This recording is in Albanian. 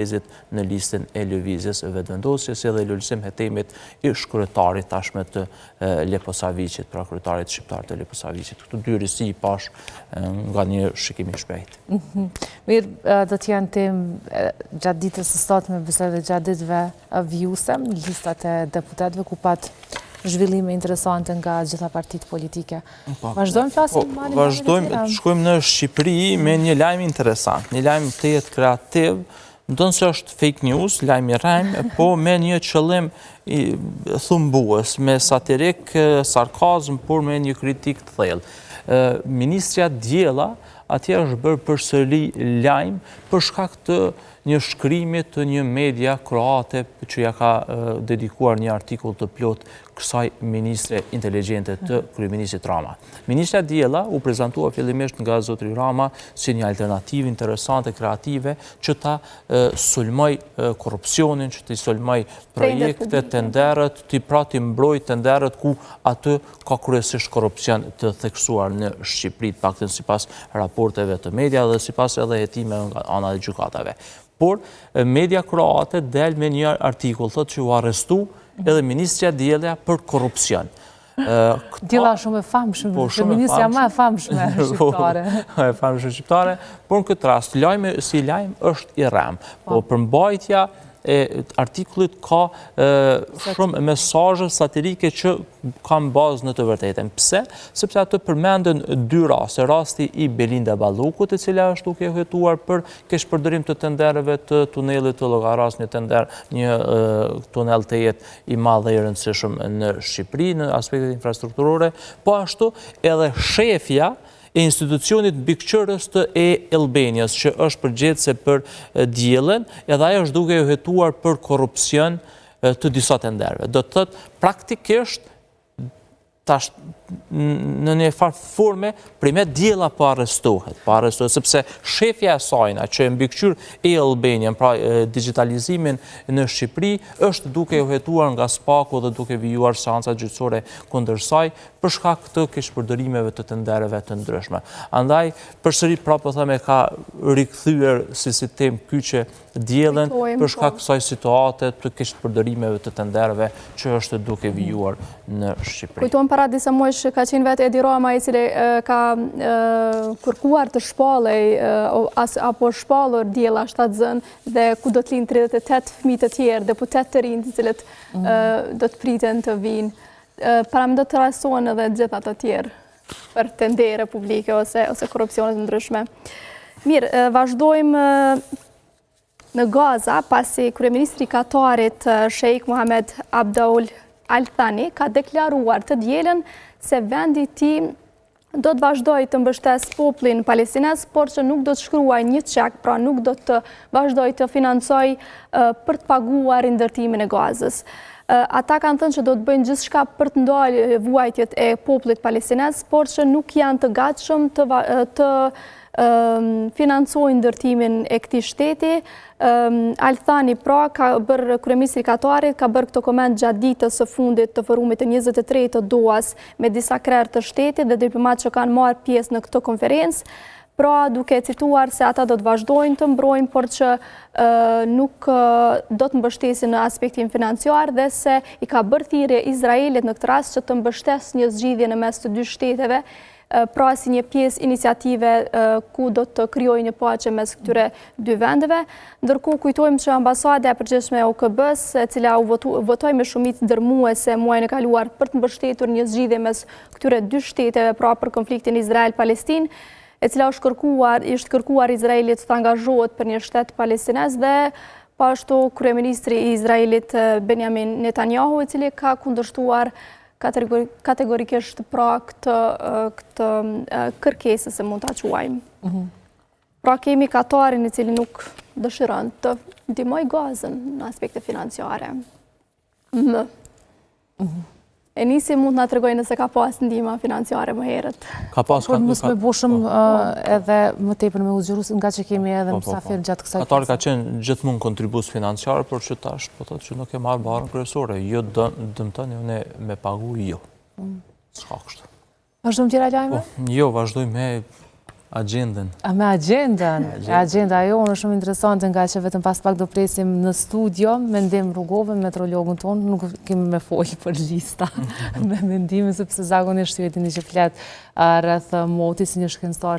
në listën e lëvizjes vetëvendosjes edhe lulësim hetimit i shkryetarit tashme të Leposavicit, pra kryetarit shqiptar të Leposavicit. Këtu dy risi i pash nga një shikim i shpejt. Mirë, do t'janë temë gjatë ditës së sotme, besoj dhe gjatë ditëve vjuse, listat e deputetëve ku pat zhvillime interesante nga gjitha partitë politike. Vazhdojmë flasim malin? Vazhdojmë, shkojmë në Shqipëri me një lajm interesant, një lajm të jetë kreativ, ndonë se është fake news, lajm i rajmë, po me një qëllim thumbues, me satirik, sarkazm, por me një kritik të thellë. Ministrja Djela atje është bërë përsëri lajm për shkak të një shkrimit të një media kroate që ja ka dedikuar një artikull të plot kësaj ministre inteligjente të kryeministit Rama. Ministra Djela u prezantua fillimisht nga zotri Rama si një alternativë interesante, kreative, që ta sulmoj korrupsionin, që ta sulmoj projekte, tenderët, të mbroj tenderët ku aty ka kryesisht korrupsion të theksuar në Shqipëri, paktën sipas raporteve të media dhe sipas edhe hetimeve nga ana e gjykatave. Por media kroate del me një artikull, thotë që u arrestu edhe ministrja Djela për korrupsion. Djela shumë e famshme, ministrja më e famshme shqiptare. E famshme shqiptare, por në këtë rast, si lajm është i rem. Po përmbajtja e artikullit ka shumë mesazhe satirike që kanë bazë në të vërtetën. Pse? Sepse atë përmenden dy raste. Rasti i Belinda Ballukut, e cila është duke hetuar për keshpërdorim të tendereve të tunelit të Llogaras, një tunel të jetë i madh dhe i rëndësishëm në Shqipëri në aspektet infrastrukturore, po ashtu edhe shefja e institucionit mbikëqyrës të Albanias, që është përgjegjëse për Djelën, edhe ajo është duke u hetuar për korrupsion të disa tendereve. Do të thotë praktikisht tash në një farë forme primet Djela po arrestohet, sepse shefja e sajna që e mbikëqyr Albanian, pra digitalizimin në Shqipëri, është duke u hetuar nga SPAKU dhe duke vijuar seanca gjyqësore kundër saj për shkak të keshpërdorimeve të tendereve të ndryshme. Andaj, përsëri prapë theme ka rikthyer si temë kyçe Djelën për shkak kësaj situate të keshpërdorimeve të tendereve që është duke vijuar në Shqipëri. Kujtojmë para disa muajsh ka qenë vetë Edi Rama i cili ka kërkuar të shpallej apo shpallur Djela shtatzën dhe ku do të linë 38 fëmijë të tjerë, deputet të rinj të cilët do të priten të vinë. Para më do të rastohen edhe gjitha të tjerë për tendere publike ose korrupsione të ndryshme. Mirë, vazhdojmë në Gaza, pasi kryeministri i Katarit Sheikh Mohammed Abdul Al Thani ka deklaruar të Djelën se vendi i tij do të vazhdojë të mbështesë popullin palestinez, por që nuk do të shkruajë një çek, pra nuk do të vazhdojë të financojë për të paguar ndërtimin e Gazës. Ata kanë thënë që do të bëjnë gjithçka për të ndalë vuajtjet e popullit palestinez, por që nuk janë të gatshëm të financojnë ndërtimin e këtij shteti. Al Thani pra ka bërë kryeministri i Katarit, ka bërë këtë koment gjatë ditës së fundit të forumit të 23 të Dohas me disa krerë të shtetit dhe diplomatë që kanë marrë pjesë në këtë konferencë. Pra duke cituar se ata do të vazhdojnë të mbrojnë, por që nuk do të mbështesin në aspektin financiar dhe se i ka bërë thirrje Izraelit në këtë rast që të mbështesë një zgjidhje në mes të dy shteteve, pra si një pjesë iniciative ku do të krijojë një paqe mes këtyre dy vendeve. Ndërkohë kujtojmë që ambasada e përgjithshme e OKB-s, e cila u votoi me shumicë dërmuese muajin e kaluar për të mbështetur një zgjidhje mes këtyre dy shteteve, pra për konfliktin Izrael-Palestinë, e cila ishte kërkuar Izraelit të angazhohet për një shtet palestinez dhe po ashtu kryeministri i Izraelit Benjamin Netanyahu, i cili ka kundërshtuar kategorikisht pra këtë kërkesë se mund ta quajmë. Pra kemi Katarin i cili nuk dëshiron të ndihmojë Gazën në aspekte financiare. E nisi mund na tregoj nëse ka pas ndihmë financiare më herët. Ka pas por mos më boshëm edhe më tepër me uzgjerus nga që kemi edhe mysafir gjatë kësaj. Katari ka qenë gjithmonë kontribues financiar, por që tash po thotë që nuk e marr barën kryesore, jo dëmton ne me pagu jo. S'ka kështu. Vazhdojmë tjera lajme? Jo, vazhdojmë me agendën. Me agendën. Agenda jonë është shumë interesante nga që vetëm pas pak do presim në studio, mendim rrugove, meteorologun tonë, nuk kemi me folë për lista, me mendime, sepse zakonisht ju e dini që flet rreth moti si një shkencëtar